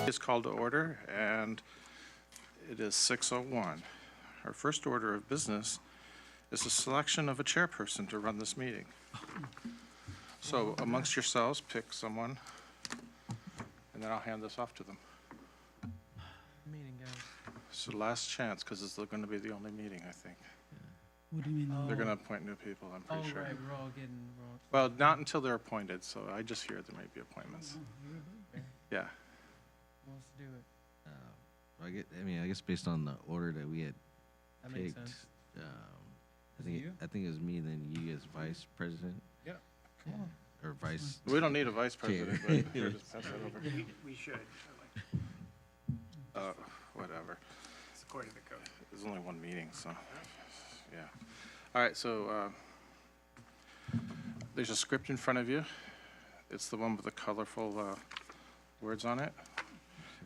Is called to order, and it is 6:01. Our first order of business is the selection of a chairperson to run this meeting. So amongst yourselves, pick someone, and then I'll hand this off to them. Meeting, guys. So last chance, because it's going to be the only meeting, I think. What do you mean? They're going to appoint new people, I'm pretty sure. Right, we're all getting wrong. Well, not until they're appointed, so I just hear there may be appointments. Yeah. Who wants to do it? I guess based on the order that we had That makes picked, sense. I think it was me, then you as vice president. Yeah. Yeah. Or vice. We don't need a vice president, but here, just pass that over. We should. Whatever. It's according to code. There's only one meeting, so, yeah. All right, so there's a script in front of you. It's the one with the colorful words on it.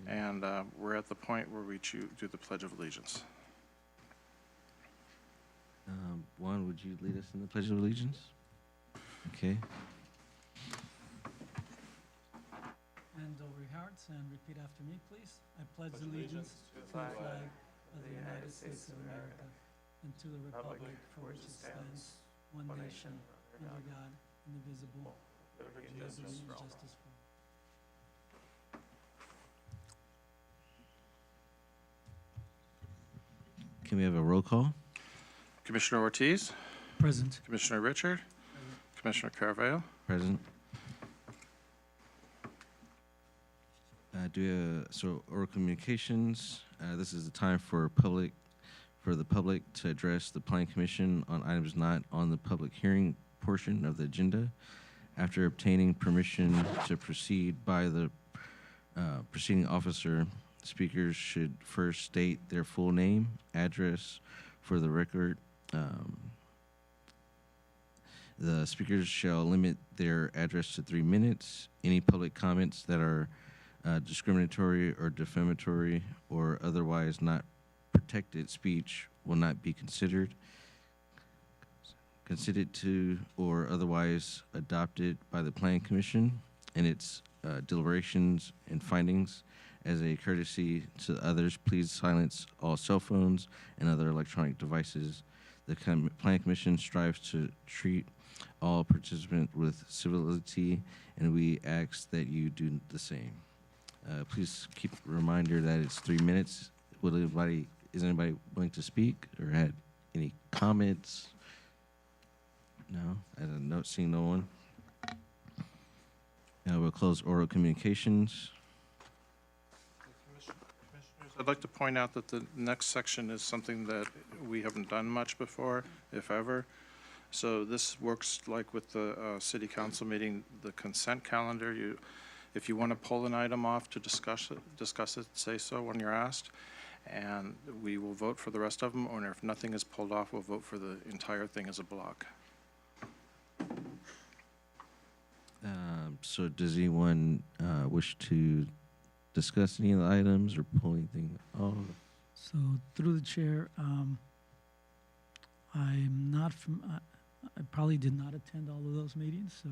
And we're at the point where we do the Pledge of Allegiance. Juan, would you lead us in the Pledge of Allegiance? Okay. And over your hearts and repeat after me, please. I pledge allegiance to the flag of the United States of America and to the republic for which it stands, one nation, under God, indivisible, with liberty and justice for all. Can we have a roll call? Commissioner Ortiz, Present. Commissioner Richard, Commissioner Carvalho. Present. So oral communications. This is the time for the public to address the Planning Commission on items not on the public hearing portion of the agenda. After obtaining permission to proceed by the proceeding officer, speakers should first state their full name, address for the record. The speakers shall limit their address to 3 minutes. Any public comments that are discriminatory or defamatory or otherwise not protected speech will not be considered to or otherwise adopted by the Planning Commission in its deliberations and findings. As a courtesy to others, please silence all cell phones and other electronic devices. The Planning Commission strives to treat all participants with civility, and we ask that you do the same. Please keep a reminder that it's 3 minutes. Is anybody willing to speak or had any comments? No, seeing no one. Now we'll close oral communications. I'd like to point out that the next section is something that we haven't done much before, if ever. So this works like with the city council meeting, the consent calendar. If you want to pull an item off to discuss it, say so when you're asked, and we will vote for the rest of them, or if nothing is pulled off, we'll vote for the entire thing as a block. So does anyone wish to discuss any of the items or pull anything off? So through the chair, I'm not from, I probably did not attend all of those meetings, so,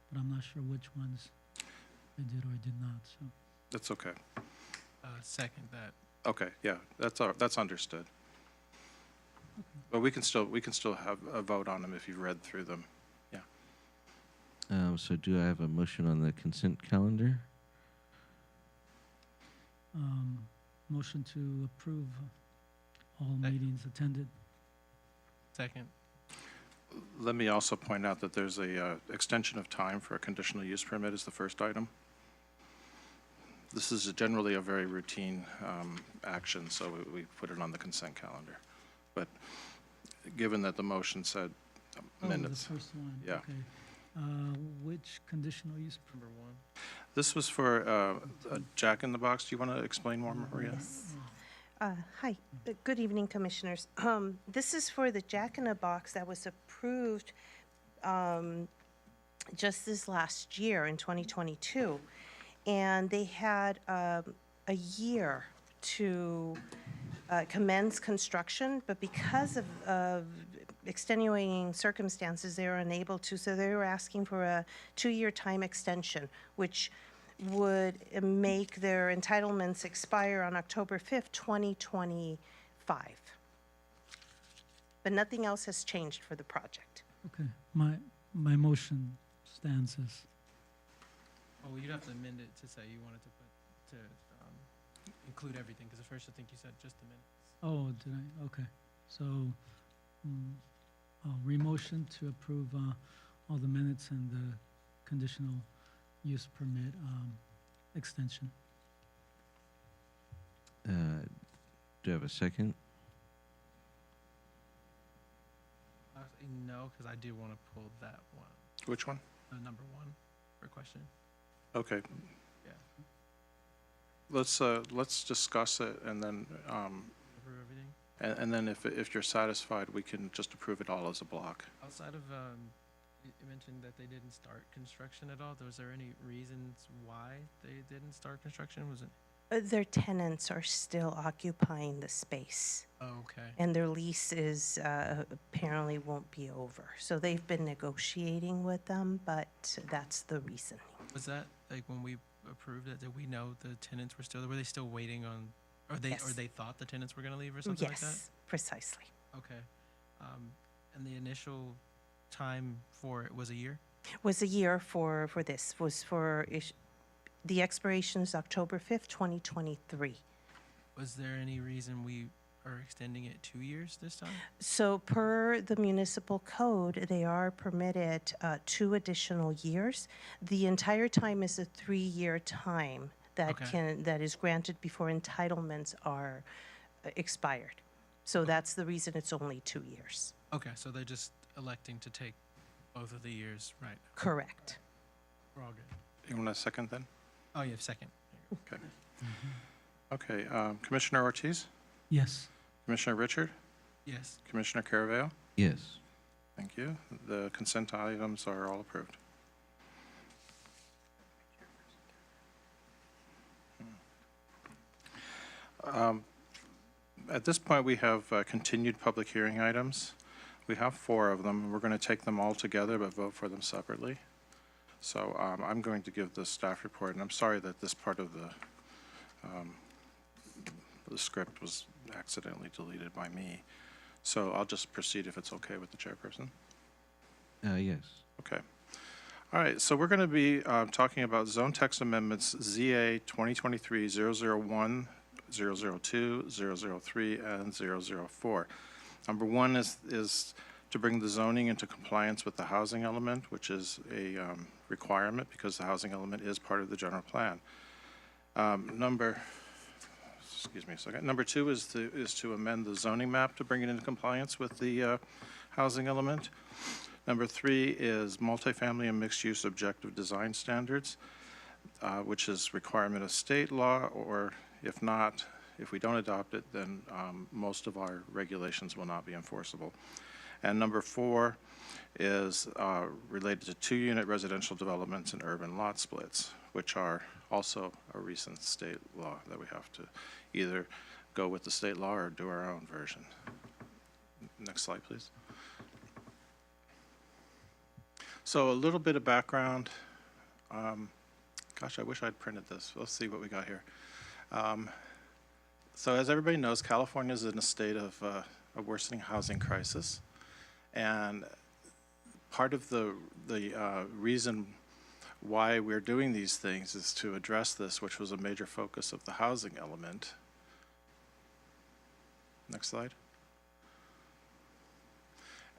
but I'm not sure which ones I did or I did not, so. That's okay. Second that. Okay, yeah, that's understood. But we can still have a vote on them if you've read through them. Yeah. So do I have a motion on the consent calendar? Motion to approve all meetings attended. Second. Let me also point out that there's a extension of time for a conditional use permit is the first item. This is generally a very routine action, so we put it on the consent calendar. But given that the motion said minutes. Oh, the first one. Yeah. Okay. Which conditional use? Number one. This was for a Jack in the Box. Do you want to explain more, Maria? Yes. Hi. Good evening, Commissioners. This is for the Jack in the Box that was approved just this last year in 2022. And they had a year to commence construction, but because of extenuating circumstances, they were unable to, so they were asking for a 2-year time extension, which would make their entitlements expire on October 5th, 2025. But nothing else has changed for the project. Okay, my motion stands as, Well, you'd have to amend it to say you wanted to include everything, because at first I think you said just the minutes. oh, did I? Okay. So, I'll re-motion to approve all the minutes and the conditional use permit extension. Do you have a second? Actually, no, because I do want to pull that one, Which one? number one, for question. Okay. Yeah. Let's discuss it, and then, Approve everything. and then if you're satisfied, we can just approve it all as a block. Outside of, you mentioned that they didn't start construction at all. Was there any reasons why they didn't start construction? Was it? Their tenants are still occupying the space, Oh, okay. and their lease is apparently won't be over. So they've been negotiating with them, but that's the reason. Was that, like, when we approved it, did we know the tenants were still there? Were they still waiting on, or they Yes. thought the tenants were gonna leave or something like that? Yes, precisely. Okay. And the initial time for it was a year? Was a year for this, was for, the expiration is October 5th, 2023. Was there any reason we are extending it 2 years this time? So per the municipal code, they are permitted 2 additional years. The entire time is a 3-year time that Okay. that is granted before entitlements are expired. So that's the reason it's only 2 years. Okay, so they're just electing to take both of the years, right? Correct. We're all good. You want a second then? Oh, you have second. Okay. Okay, Commissioner Ortiz, Yes. Commissioner Richard, Yes. Commissioner Caraveo, Yes. thank you. The consent items are all approved. At this point, we have continued public hearing items. We have 4 of them. We're going to take them all together, but vote for them separately. So I'm going to give the staff report, and I'm sorry that this part of the script was accidentally deleted by me. So I'll just proceed if it's okay with the chairperson. Yes. Okay. All right, so we're going to be talking about zone text amendments ZA 2023-001, 002, 003, and 004. Number 1 is to bring the zoning into compliance with the housing element, which is a requirement because the housing element is part of the general plan. Excuse me a second. Number 2 is to amend the zoning map to bring it into compliance with the housing element. Number 3 is multifamily and mixed-use objective design standards, which is requirement of state law, or if not, if we don't adopt it, then most of our regulations will not be enforceable. And number 4 is related to 2-unit residential developments and urban lot splits, which are also a recent state law that we have to either go with the state law or do our own version. Next slide, please. So a little bit of background. Gosh, I wish I'd printed this. Let's see what we got here. So as everybody knows, California is in a state of a worsening housing crisis. And part of the reason why we're doing these things is to address this, which was a major focus of the housing element. Next slide.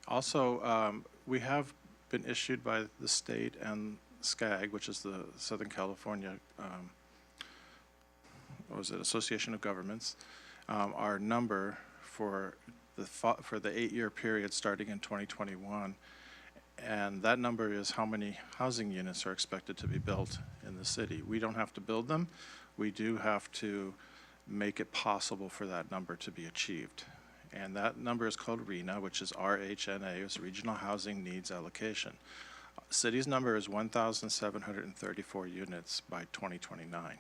Also, we have been issued by the state and SCAG, which is the Southern California Association of Governments, our number for the 8-year period starting in 2021, and that number is how many housing units are expected to be built in the city. We don't have to build them. We do have to make it possible for that number to be achieved. And that number is called RHNA, which is RHNA, it's Regional Housing Needs Allocation. City's number is 1,734 units by 2029.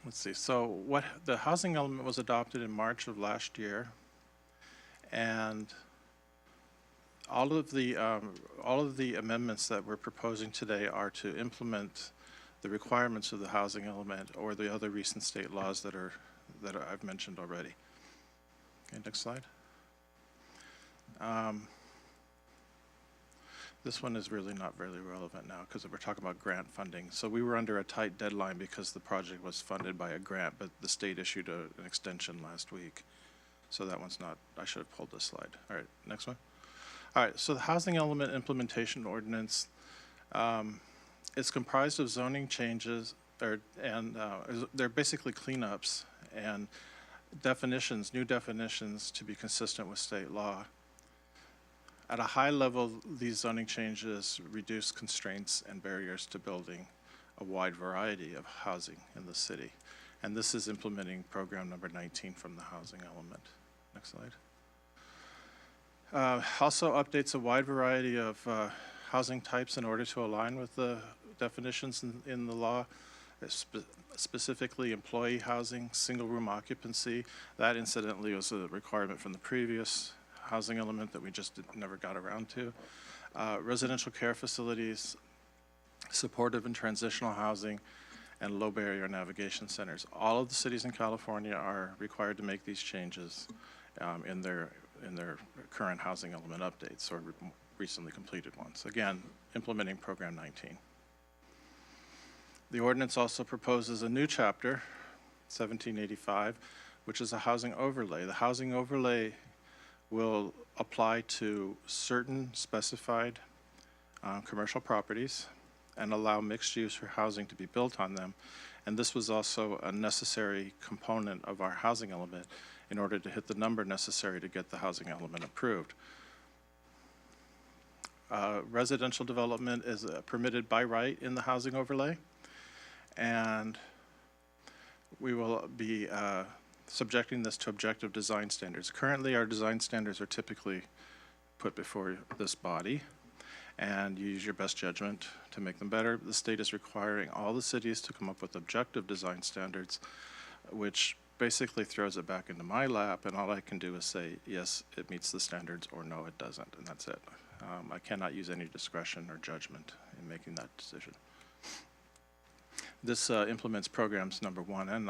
Let's see, so what the housing element was adopted in March of last year, and all of the amendments that we're proposing today are to implement the requirements of the housing element or the other recent state laws that I've mentioned already. Okay, next slide. This one is really not really relevant now because we're talking about grant funding. So we were under a tight deadline because the project was funded by a grant, but the state issued an extension last week. So that one's not, I should have pulled this slide. All right, next one. All right, so the housing element implementation ordinance, it's comprised of zoning changes, they're basically cleanups and definitions, new definitions to be consistent with state law. At a high level, these zoning changes reduce constraints and barriers to building a wide variety of housing in the city. And this is implementing program number 19 from the housing element. Next slide. Also updates a wide variety of housing types in order to align with the definitions in the law, specifically employee housing, single room occupancy. That incidentally was a requirement from the previous housing element that we just never got around to. Residential care facilities, supportive and transitional housing, and low barrier navigation centers. All of the cities in California are required to make these changes in their current housing element updates or recently completed ones. Again, implementing Program 19. The ordinance also proposes a new chapter, 1785, which is a housing overlay. The housing overlay will apply to certain specified commercial properties and allow mixed use for housing to be built on them. And this was also a necessary component of our housing element in order to hit the number necessary to get the housing element approved. Residential development is permitted by right in the housing overlay, and we will be subjecting this to objective design standards. Currently, our design standards are typically put before this body, and you use your best judgment to make them better. The state is requiring all the cities to come up with objective design standards, which basically throws it back into my lap, and all I can do is say, yes, it meets the standards, or no, it doesn't, and that's it. I cannot use any discretion or judgment in making that decision. This implements programs number 1 and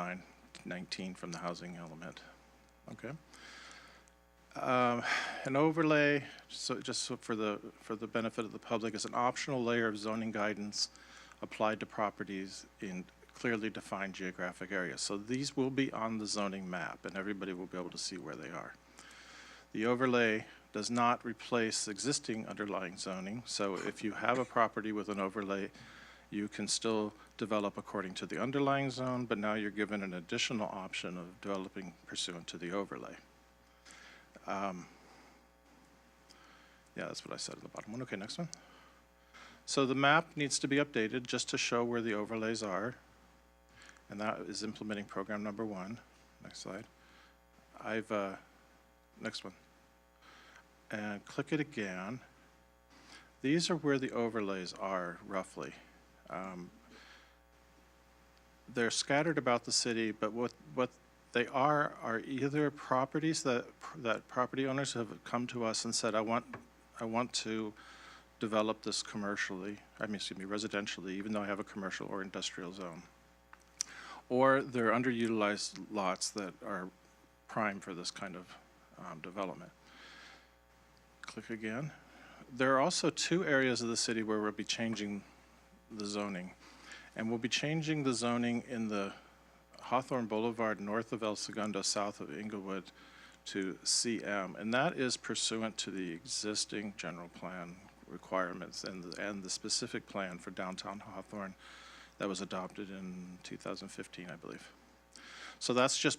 19 from the housing element. Okay. An overlay, so for the benefit of the public, is an optional layer of zoning guidance applied to properties in clearly defined geographic areas. So these will be on the zoning map, and everybody will be able to see where they are. The overlay does not replace existing underlying zoning. So if you have a property with an overlay, you can still develop according to the underlying zone, but now you're given an additional option of developing pursuant to the overlay. Yeah, that's what I said in the bottom one. Okay, next one. So the map needs to be updated just to show where the overlays are, and that is implementing program number 1. Next slide. Next one. And click it again. These are where the overlays are, roughly. They're scattered about the city, but what they are either properties that property owners have come to us and said, I want to develop this commercially, residentially, even though I have a commercial or industrial zone. Or they're underutilized lots that are prime for this kind of development. Click again. There are also 2 areas of the city where we'll be changing the zoning. And we'll be changing the zoning in the Hawthorne Boulevard north of El Segundo, south of Inglewood to CM. And that is pursuant to the existing general plan requirements and the specific plan for downtown Hawthorne that was adopted in 2015, I believe. So that's just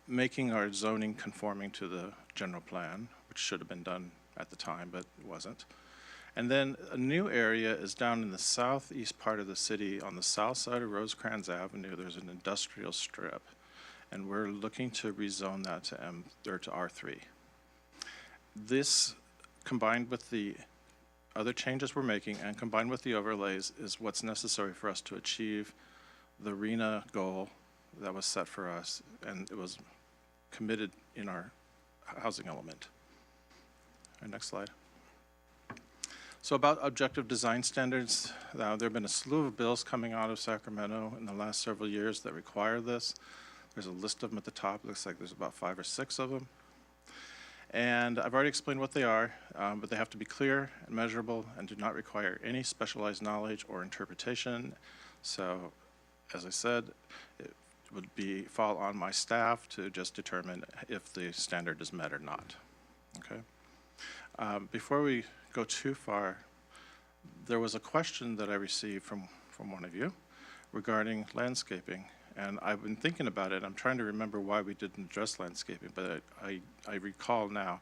making our zoning conforming to the general plan, which should have been done at the time, but it wasn't. And then a new area is down in the southeast part of the city on the south side of Rosecrans Avenue. There's an industrial strip, and we're looking to rezone that to R3. This, combined with the other changes we're making and combined with the overlays, is what's necessary for us to achieve the RHNA goal that was set for us, and it was committed in our housing element. Our next slide. So about objective design standards, there have been a slew of bills coming out of Sacramento in the last several years that require this. There's a list of them at the top. Looks like there's about 5 or 6 of them. And I've already explained what they are, but they have to be clear and measurable and do not require any specialized knowledge or interpretation. So, as I said, it would fall on my staff to just determine if the standard is met or not. Okay. Before we go too far, there was a question that I received from one of you regarding landscaping. And I've been thinking about it. I'm trying to remember why we didn't address landscaping, but I recall now.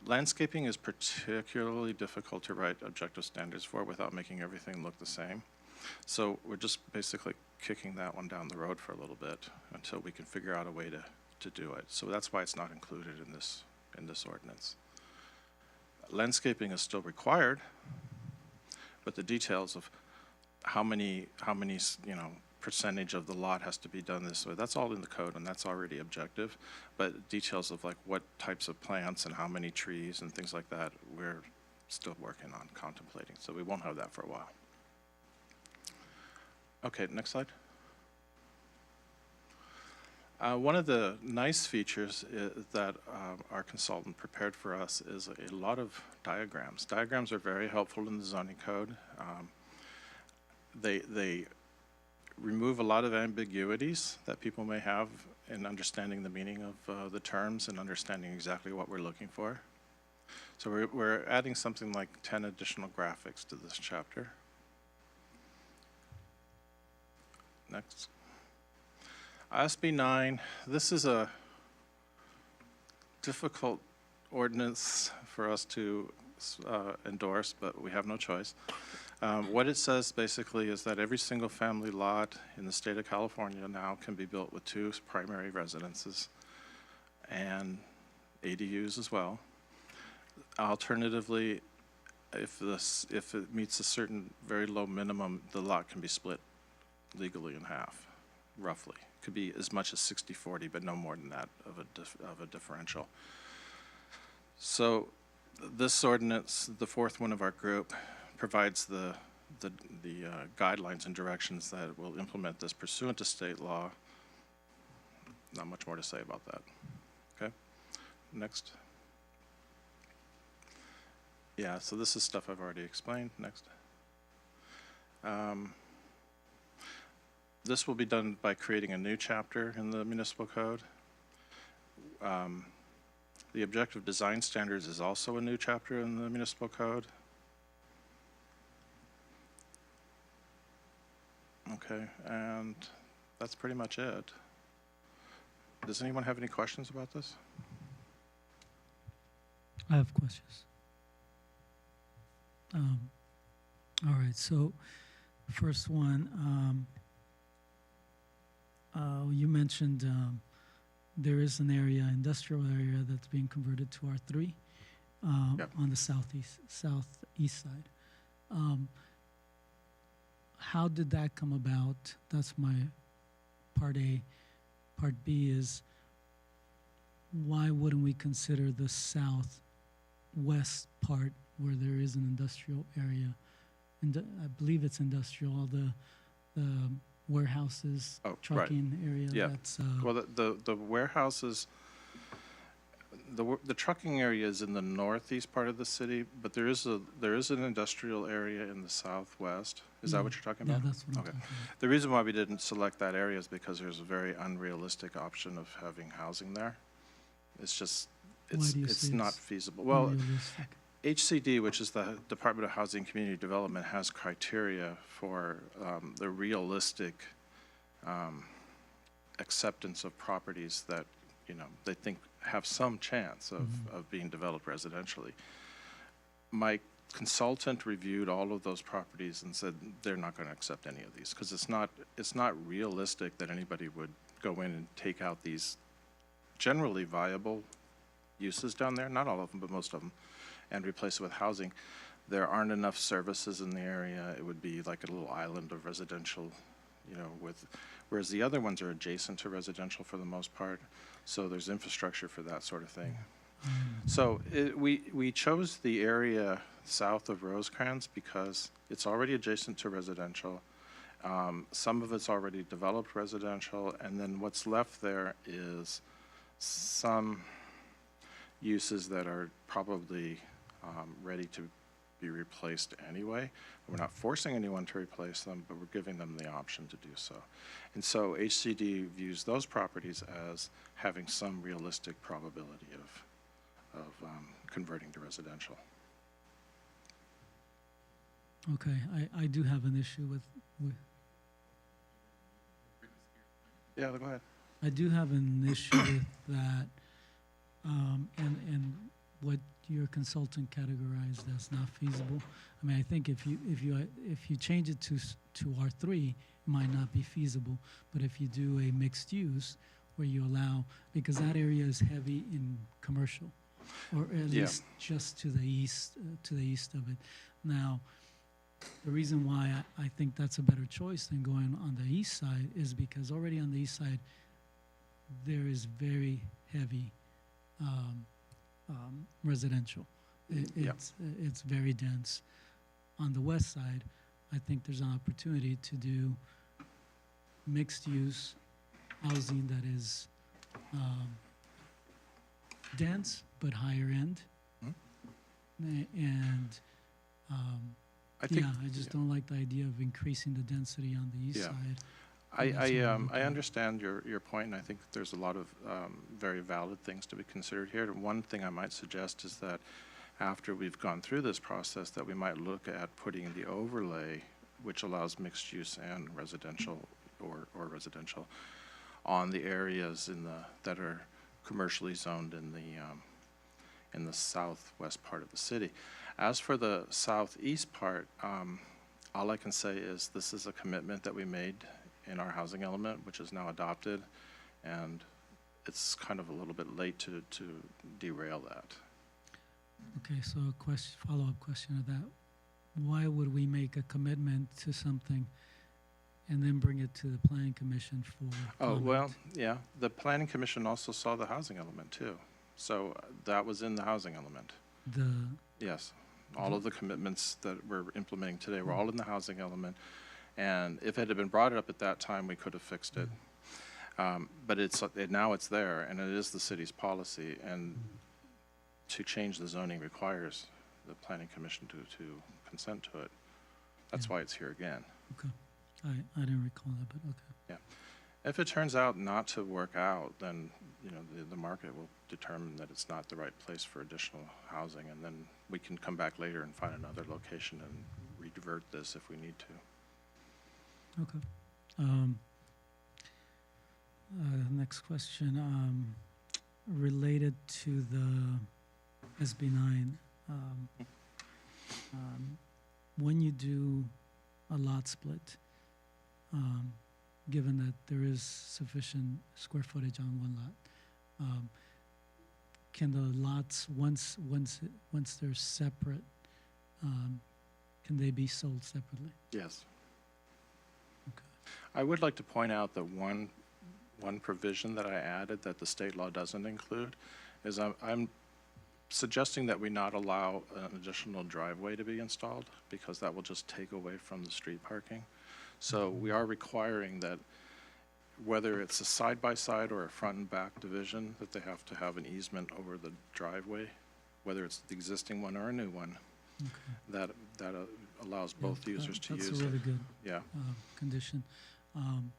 Landscaping is particularly difficult to write objective standards for without making everything look the same. So we're just basically kicking that one down the road for a little bit until we can figure out a way to do it. So that's why it's not included in this ordinance. Landscaping is still required, but the details of how many percentage of the lot has to be done this way, that's all in the code, and that's already objective. But details of like what types of plants and how many trees and things like that, we're still working on contemplating. So we won't have that for a while. Okay, next slide. One of the nice features that our consultant prepared for us is a lot of diagrams. Diagrams are very helpful in the zoning code. They remove a lot of ambiguities that people may have in understanding the meaning of the terms and understanding exactly what we're looking for. So we're adding something like 10 additional graphics to this chapter. Next. SB 9, this is a difficult ordinance for us to endorse, but we have no choice. What it says basically is that every single family lot in the state of California now can be built with 2 primary residences and ADUs as well. Alternatively, if it meets a certain very low minimum, the lot can be split legally in half, roughly. Could be as much as 60-40, but no more than that of a differential. So this ordinance, the 4th one of our group, provides the guidelines and directions that will implement this pursuant to state law. Not much more to say about that. Okay, next. Yeah, so this is stuff I've already explained. Next. This will be done by creating a new chapter in the municipal code. The objective design standards is also a new chapter in the municipal code. Okay, and that's pretty much it. Does anyone have any questions about this? I have questions. All right, so first one, you mentioned there is an area, industrial area, that's being converted to R3 Yep. on the southeast side. How did that come about? That's my part A. Part B is, why wouldn't we consider the southwest part where there is an industrial area? And I believe it's industrial, all the warehouses, Oh, right. trucking area. Yeah. That's Well, the warehouses, the trucking area is in the northeast part of the city, but there is an industrial area in the southwest. Is that what you're talking yeah, about? that's what I'm Okay. talking about. The reason why we didn't select that area is because there's a very unrealistic option of having housing there. It's just, Why do you it's say not it's feasible. Well, Unrealistic. HCD, which is the Department of Housing and Community Development, has criteria for the realistic acceptance of properties that, they think have some chance of being developed residentially. My consultant reviewed all of those properties and said they're not going to accept any of these because it's not realistic that anybody would go in and take out these generally viable uses down there, not all of them, but most of them, and replace it with housing. There aren't enough services in the area. It would be like a little island of residential, whereas the other ones are adjacent to residential for the most part. So there's infrastructure for that sort of thing. So we chose the area south of Rosecrans because it's already adjacent to residential. Some of it's already developed residential, and then what's left there is some uses that are probably ready to be replaced anyway. We're not forcing anyone to replace them, but we're giving them the option to do so. And so HCD views those properties as having some realistic probability of converting to residential. Okay, I do have an issue with, Yeah, go ahead. I do have an issue with that, and what your consultant categorized as not feasible. I mean, I think if you change it to R3, it might not be feasible. But if you do a mixed use where you allow, because that area is heavy in commercial, or at Yeah. least just to the east of it. Now, the reason why I think that's a better choice than going on the east side is because already on the east side, there is very heavy residential. Yep. It's very dense. On the west side, I think there's an opportunity to do mixed use housing that is dense but higher end. And I think, yeah, I just don't like the idea of increasing the density on the east Yeah. side. I That's what I'm looking I at. understand your point, and I think there's a lot of very valid things to be considered here. And one thing I might suggest is that after we've gone through this process, that we might look at putting the overlay, which allows mixed use and residential or residential, on the areas that are commercially zoned in the southwest part of the city. As for the southeast part, all I can say is this is a commitment that we made in our housing element, which is now adopted, and it's kind of a little bit late to derail that. Okay, so a follow-up question of that. Why would we make a commitment to something and then bring it to the planning commission for Oh, comment? well, yeah, the planning commission also saw the housing element too. So that was in the housing element. Yes, all of the commitments that we're implementing today were all in the housing element. And if it had been brought up at that time, we could have fixed it. But now it's there, and it is the city's policy. And to change the zoning requires the planning commission to consent to it. That's why it's here again. Okay, I didn't recall that, but okay. If it turns out not to work out, then the market will determine that it's not the right place for additional housing, and then we can come back later and find another location and revert this if we need to. Okay. Next question, related to the SB 9. When you do a lot split, given that there is sufficient square footage on one lot, can the lots, once they're separate, can they be sold separately? Yes. Okay. I would like to point out that one provision that I added that the state law doesn't include is I'm suggesting that we not allow an additional driveway to be installed because that will just take away from the street parking. So we are requiring that whether it's a side-by-side or a front and back division, that they have to have an easement over the driveway, whether it's the existing one or a new one, Okay. that allows Yeah, both users to use That's a it. really good Yeah, condition. and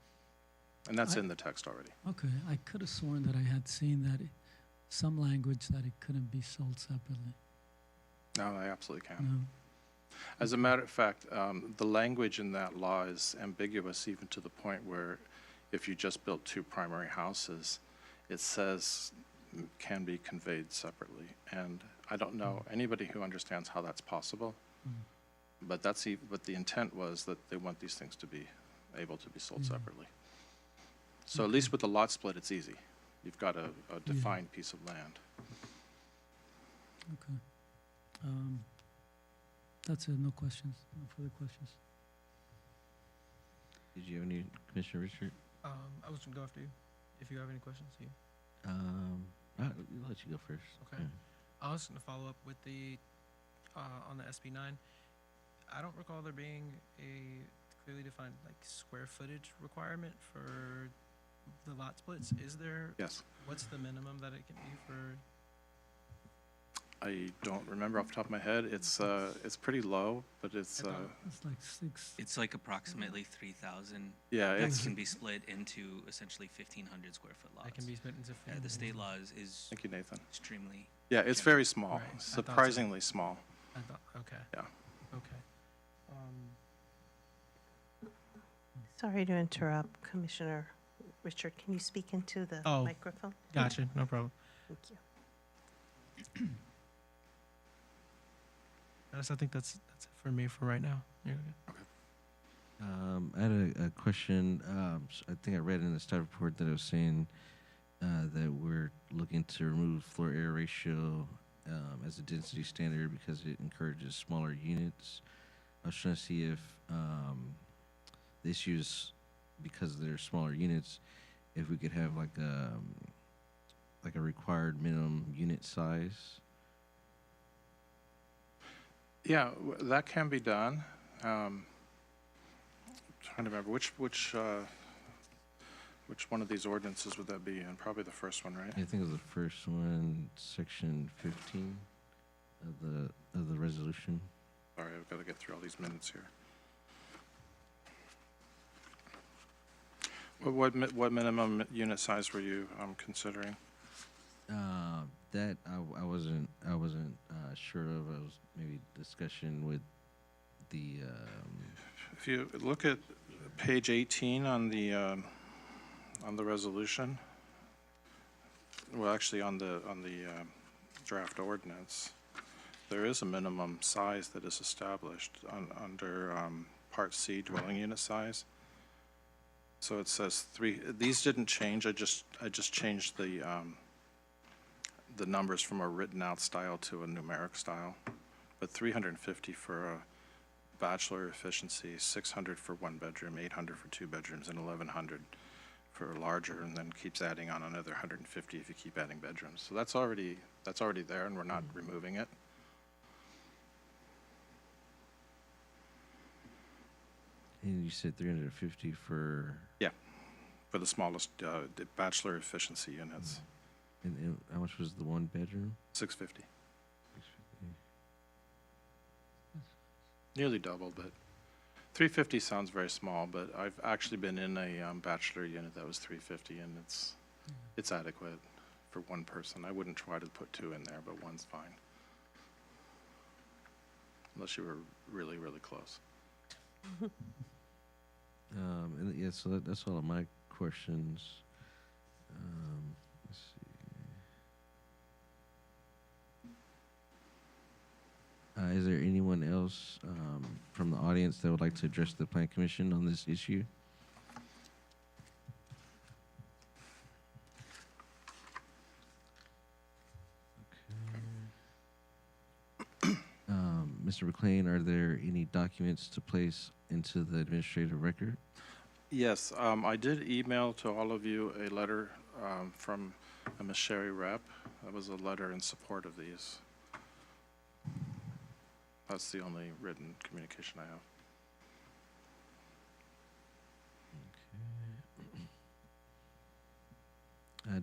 that's I- in the text already. Okay, I could have sworn that I had seen that some language that it couldn't be sold separately. No, I absolutely can. No? As a matter of fact, the language in that law is ambiguous even to the point where if you just built two primary houses, it says can be conveyed separately. And I don't know anybody who understands how that's possible, but but the intent was that they want these things to be able to be sold separately. So at least with the lot split, it's easy. You've got a defined piece of land. Okay. That's it, no questions, no further questions. Did you have any, Commissioner Richard? I was gonna go after you. If you have any questions, you. I'll let you go first. Okay. I was going to follow up with the, on the SB 9. I don't recall there being a clearly defined like square footage requirement for the lot splits. Is there? Yes. What's the minimum that it can be for? I don't remember off the top of my head. It's pretty low, but it's, I thought- It's like 6. It's like approximately 3,000. yeah, That it's, can be split into essentially 1,500 square foot lots. That can be split into. The state law is thank you, Nathan. extremely. Yeah, it's very small, Right. I thought so. surprisingly small. I thought. Okay. Yeah. Okay. Sorry to interrupt, Commissioner Richard. Can you speak into the Oh. microphone? Gotcha. No problem. Thank you. I think that's it for me for right now. You're good. I had a question. I think I read in the staff report that it was saying that we're looking to remove floor area ratio as a density standard because it encourages smaller units. I was trying to see if the issue is because they're smaller units, if we could have like a required minimum unit size. Yeah, that can be done. Trying to remember which one of these ordinances would that be in? Probably the first one, right? I think it was the first one, section 15 of the resolution. Sorry, I've got to get through all these minutes here. What minimum unit size were you considering? That I wasn't sure of. I was maybe discussion with the If you look at page 18 on the resolution, well, actually on the draft ordinance, there is a minimum size that is established under Part C, dwelling unit size. So it says 3. These didn't change. I just changed the numbers from a written out style to a numeric style. But 350 for a bachelor efficiency, 600 for 1 bedroom, 800 for 2 bedrooms, and 1,100 for a larger, and then keeps adding on another 150 if you keep adding bedrooms. So that's already there, and we're not removing it. and you said 350 for For the smallest the bachelor efficiency units, and how much was the 1 bedroom? 650. Nearly double, but 350 sounds very small, but I've actually been in a bachelor unit that was 350, and it's adequate for 1 person. I wouldn't try to put 2 in there, but 1's fine. Unless you were really, really close. And yeah, so that's all of my questions. Let's see. Is there anyone else from the audience that would like to address the Plan Commission on this issue? Mr. McLean, are there any documents to place into the administrative record? Yes, I did email to all of you a letter from Ms. Sherry Rapp. That was a letter in support of these. That's the only written communication I have.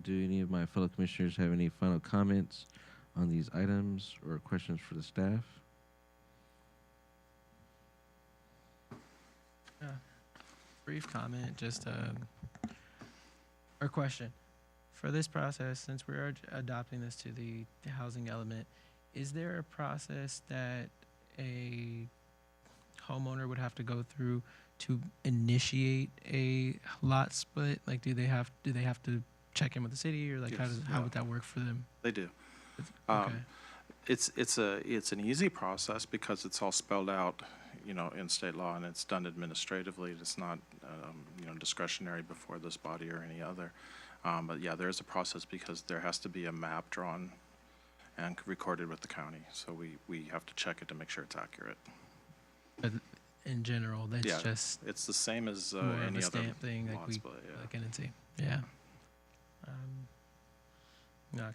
Do any of my fellow commissioners have any final comments on these items or questions for the staff? Brief comment, just or question. For this process, since we are adopting this to the housing element, is there a process that a homeowner would have to go through to initiate a lot split? Like, do they have to check in with the city, or like Yes. how would that work for them? They do. Okay. It's an easy process because it's all spelled out, in state law, and it's done administratively. It's not, discretionary before this body or any other. But yeah, there is a process because there has to be a map drawn and recorded with the county. So we have to check it to make sure it's accurate. But in general, that's Yeah. just It's the same as more of any a other stamp thing, like lot we split, yeah. like NNC. Yeah.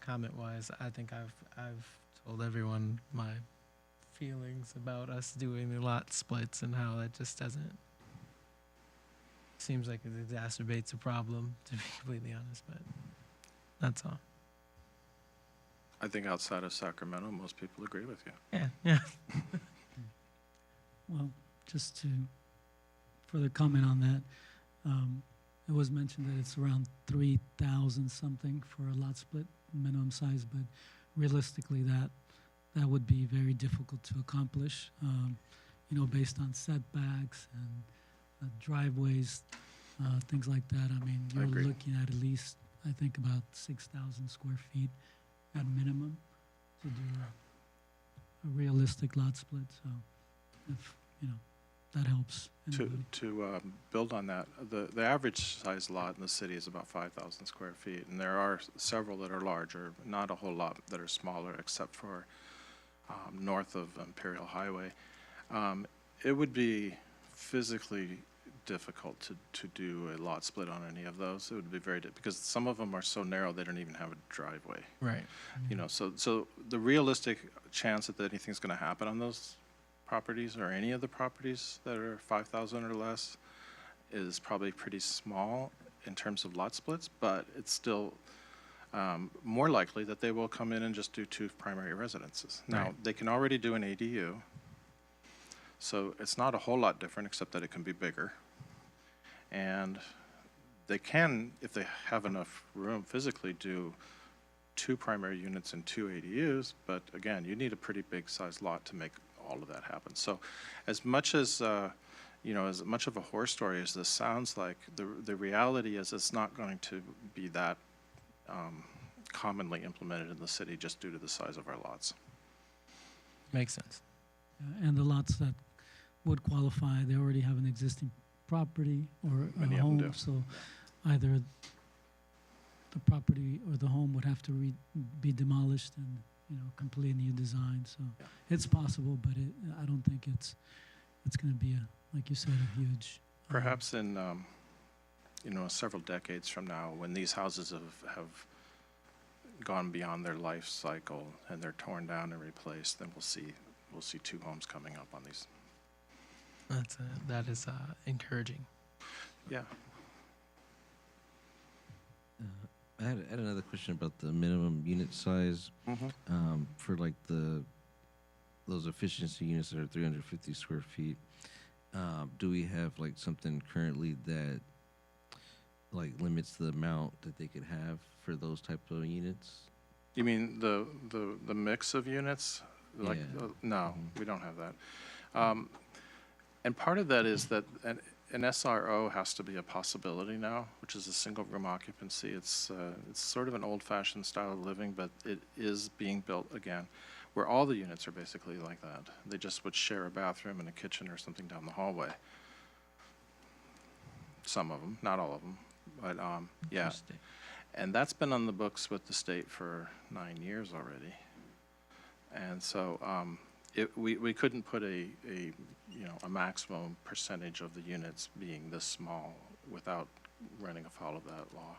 comment-wise, I think I've told everyone my feelings about us doing the lot splits and how that just doesn't seems like it exacerbates a problem, to be completely honest. But that's all. I think outside of Sacramento, most people agree with you. Yeah. Well, just to further comment on that, it was mentioned that it's around 3,000 something for a lot split minimum size, but realistically that would be very difficult to accomplish, based on setbacks and driveways, things like that. I mean, I you're agree. looking at least, I think, about 6,000 square feet at minimum to do a realistic lot split. So if, that helps. anybody. To build on that, the average size lot in the city is about 5,000 square feet, and there are several that are larger, not a whole lot that are smaller, except for north of Imperial Highway. It would be physically difficult to do a lot split on any of those. It would be because some of them are so narrow they don't even have a driveway. Right. So the realistic chance that anything's going to happen on those properties or any of the properties that are 5,000 or less is probably pretty small in terms of lot splits, but it's still more likely that they will come in and just do 2 primary residences. Now, Right. they can already do an ADU, so it's not a whole lot different except that it can be bigger. And they can, if they have enough room physically, do 2 primary units and 2 ADUs, but again, you need a pretty big sized lot to make all of that happen. So as much as, as much of a horror story as this sounds like, the reality is it's not going to be that commonly implemented in the city just due to the size of our lots. Makes sense. And the lots that would qualify, they already have an existing property or a Many of them home, do. so either the property or the home would have to be demolished and, complete new design. So Yeah. it's possible, but I don't think it's going to be like you said, a huge. Perhaps in, several decades from now, when these houses have gone beyond their life cycle and they're torn down and replaced, then we'll see 2 homes coming up on these. That is encouraging. Yeah. I had another question about the minimum unit size for like those efficiency units that are 350 square feet. Do we have like something currently that like limits the amount that they could have for those type of units? You mean the mix of units? Like, Yeah. no, we don't have that. And part of that is that an SRO has to be a possibility now, which is a single room occupancy. It's sort of an old-fashioned style of living, but it is being built again, where all the units are basically like that. They just would share a bathroom and a kitchen or something down the hallway. Some of them, not all of them, but yeah. Interesting. And that's been on the books with the state for 9 years already. And so we couldn't put a maximum percentage of the units being this small without running afoul of that law.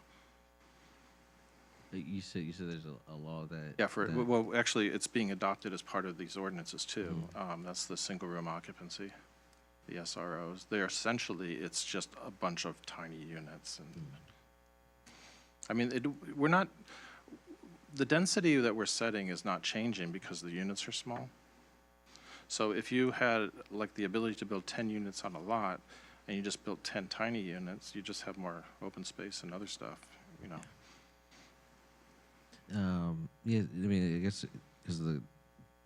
You said there's a law that. Yeah, that- well, actually, it's being adopted as part of these ordinances too. That's the single room occupancy, the SROs. They're essentially, it's just a bunch of tiny units. And I mean, we're not, the density that we're setting is not changing because the units are small. So if you had like the ability to build 10 units on a lot and you just built 10 tiny units, you just have more open space and other stuff, Yeah, I mean, I guess because the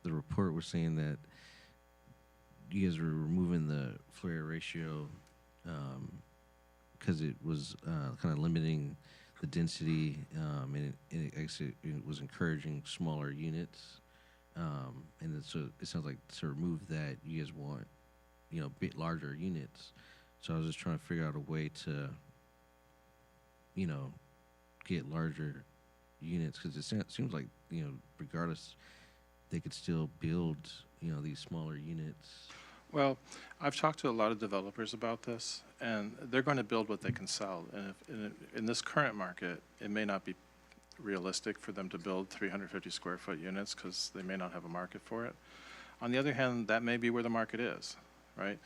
report was saying that you guys were removing the FLAIR ratio because it was kind of limiting the density, and it actually it was encouraging smaller units. And then so it sounds like to remove that, you guys want, a bit larger units. So I was just trying to figure out a way to, get larger units because it seems like, regardless, they could still build, these smaller units. Well, I've talked to a lot of developers about this, and they're going to build what they can sell. And if in this current market, it may not be realistic for them to build 350 square foot units because they may not have a market for it. On the other hand, that may be where the market is, right?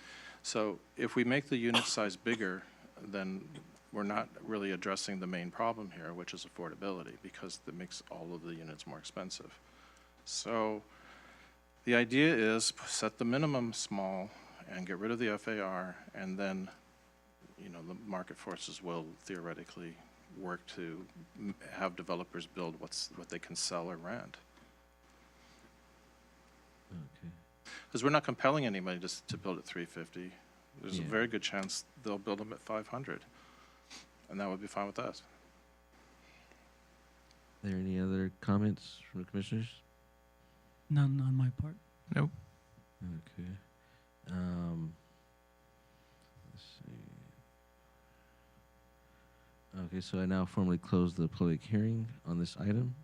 So if we make the unit size bigger, then we're not really addressing the main problem here, which is affordability, because that makes all of the units more expensive. So the idea is set the minimum small and get rid of the FAR, and then, you know, the market forces will theoretically work to have developers build what they can sell or rent. Okay. Because we're not compelling anybody to build at 350. There's a Yeah. very good chance they'll build them at 500, and that would be fine with us. Are there any other comments from the commissioners? None on my part. Nope. Okay. Let's see. Okay, so I now formally close the public hearing on this item.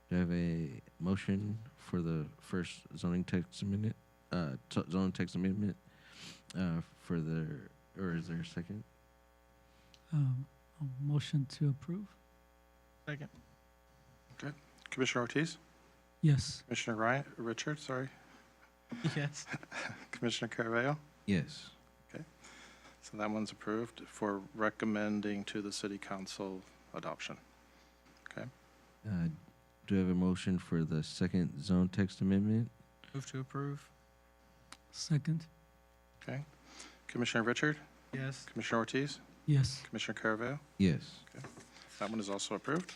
Do I have a motion for the first zoning text amendment, zoning text amendment, for the, or is there a second? A motion to approve? Second. Commissioner Ortiz? Yes. Commissioner Richard, sorry. Yes. Commissioner Carvalho? Yes. So that one's approved for recommending to the city council adoption. Do I have a motion for the second zone text amendment? Move to approve. Second? Okay. Commissioner Richard? Yes. Commissioner Ortiz? Yes. Commissioner Carvalho? Yes. That one is also approved.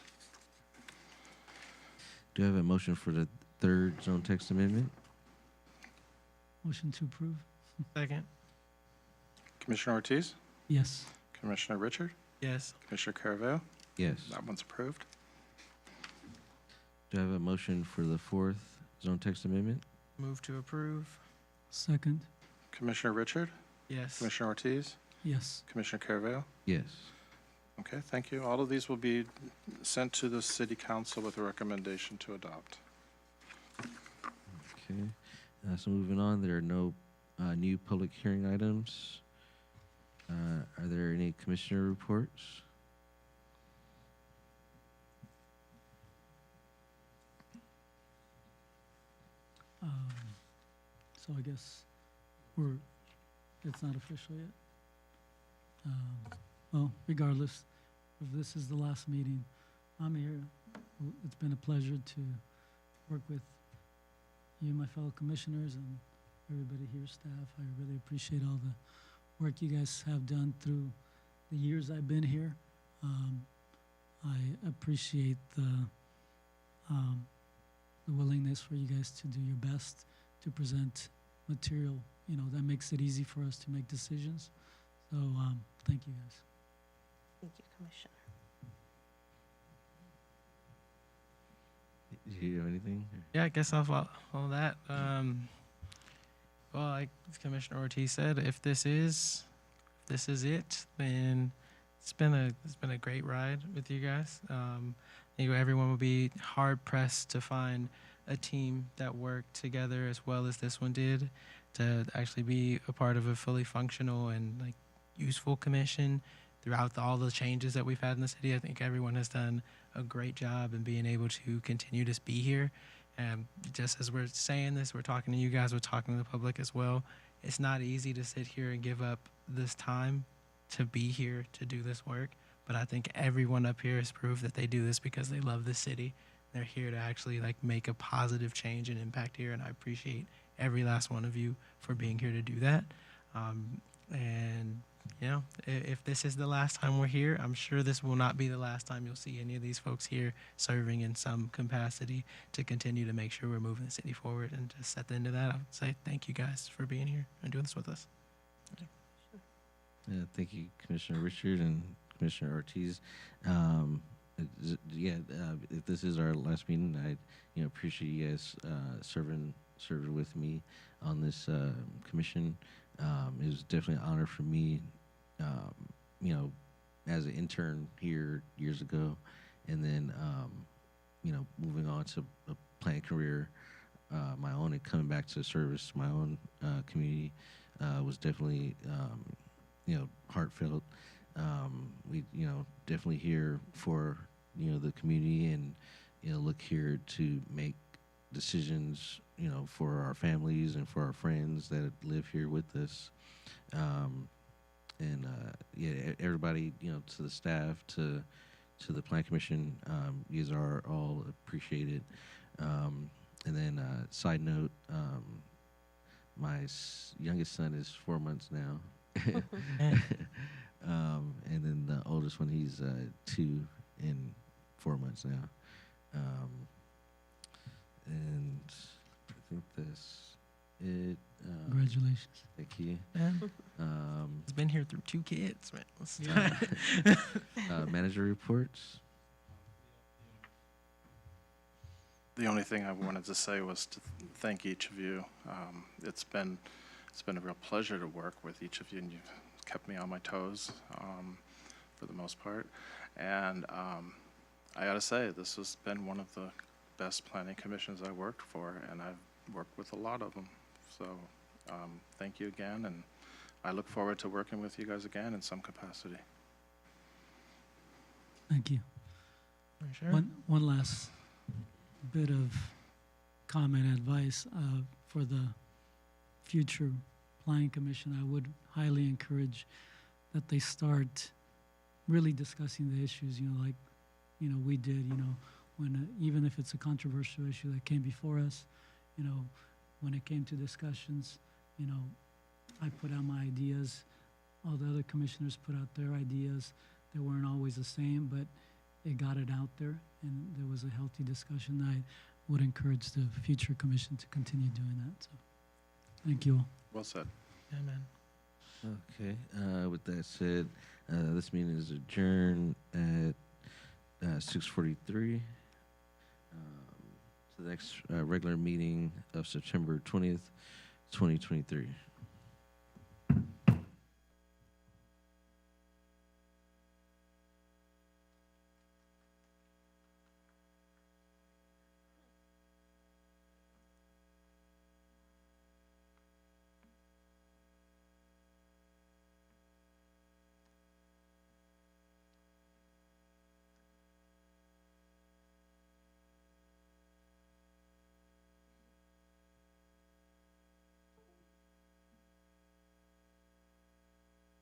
Do I have a motion for the third zone text amendment? Motion to approve? Second. Commissioner Ortiz? Yes. Commissioner Richard? Yes. Commissioner Carvalho? Yes. That one's approved. Do I have a motion for the fourth zone text amendment? Move to approve. Second? Commissioner Richard? Yes. Commissioner Ortiz? Yes. Commissioner Carvalho? Yes. Okay, thank you. All of these will be sent to the city council with a recommendation to adopt. Okay. So moving on, there are no new public hearing items. Are there any commissioner reports? So I guess it's not official yet. Well, regardless, if this is the last meeting, I'm here. It's been a pleasure to work with you, my fellow commissioners, and everybody here, staff. I really appreciate all the work you guys have done through the years I've been here. I appreciate the willingness for you guys to do your best to present material, you know, that makes it easy for us to make decisions. So, thank you guys. Thank you, Commissioner. Do you have anything? Yeah, I guess I'll follow that. Well, like Commissioner Ortiz said, if this is it, then it's been a great ride with you guys. I think everyone will be hard pressed to find a team that worked together as well as this one did to actually be a part of a fully functional and like useful commission throughout all the changes that we've had in the city. I think everyone has done a great job in being able to continue to be here. And just as we're saying this, we're talking to you guys, we're talking to the public as well. It's not easy to sit here and give up this time to be here to do this work. But I think everyone up here has proved that they do this because they love the city. They're here to actually like make a positive change and impact here. And I appreciate every last one of you for being here to do that. And you know, if this is the last time we're here, I'm sure this will not be the last time you'll see any of these folks here serving in some capacity to continue to make sure we're moving the city forward. And just at the end of that, I would say thank you guys for being here and doing this with us. Thank you, Commissioner Richard and Commissioner Ortiz. If this is our last meeting, I appreciate you guys serving with me on this commission. It was definitely an honor for me, as an intern here years ago, and then, moving on to a planned career, my own, and coming back to service my own community was definitely, heartfelt. We, definitely here for the community and, look here to make decisions, for our families and for our friends that live here with us. Everybody, to the staff, to the Plan Commission, you guys are all appreciated. Side note, my youngest son is 4 months now. And then the oldest one, he's 2 and 4 months now. And I think that's it. Congratulations. Thank you. Man, he's been here through 2 kids, man. Let's Yeah. Manager reports. The only thing I wanted to say was to thank each of you. It's been a real pleasure to work with each of you, and you've kept me on my toes for the most part. And I got to say, this has been one of the best planning commissions I worked for, and I've worked with a lot of them. So thank you again, and I look forward to working with you guys again in some capacity. Thank you. Sure. One last bit of comment, advice for the future planning commission. I would highly encourage that they start really discussing the issues, like, we did, when, even if it's a controversial issue that came before us, when it came to discussions, I put out my ideas, all the other commissioners put out their ideas. They weren't always the same, but it got it out there, and there was a healthy discussion. I would encourage the future commission to continue doing that. So, thank you all. Well said. Yeah, man. Okay. With that said, this meeting is adjourned at 6:43. To the next regular meeting of September 20th, 2023.